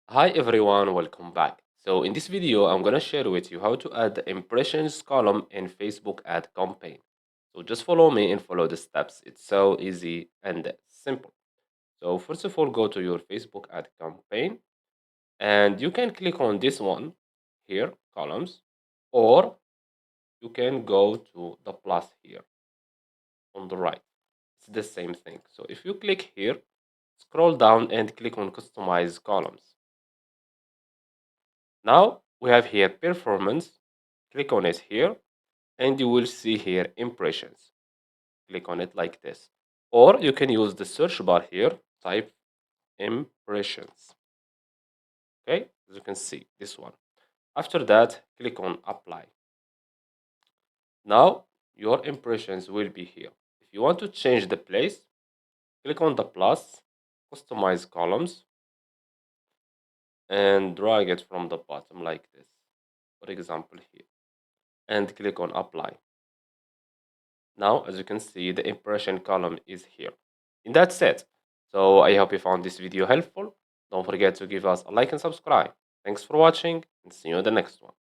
Hi everyone, welcome back. So in this video, I'm gonna share with you how to add the impressions column in Facebook ad campaign. So just follow me and follow the steps. It's so easy and simple. So first of all, go to your Facebook ad campaign and you can click on this one here, columns, or you can go to the plus here on the right. It's the same thing. So if you click here, scroll down and click on customize columns. Now we have here performance. Click on it here and you will see here impressions. Click on it like this. Or you can use the search bar here, type impressions. Okay, as you can see, this one. After that, click on apply. Now your impressions will be here. If you want to change the place, click on the plus, customize columns, and drag it from the bottom like this. For example, here. And click on apply. Now, as you can see, the impression column is here. And that's it. So I hope you found this video helpful. Don't forget to give us a like and subscribe. Thanks for watching and see you in the next one.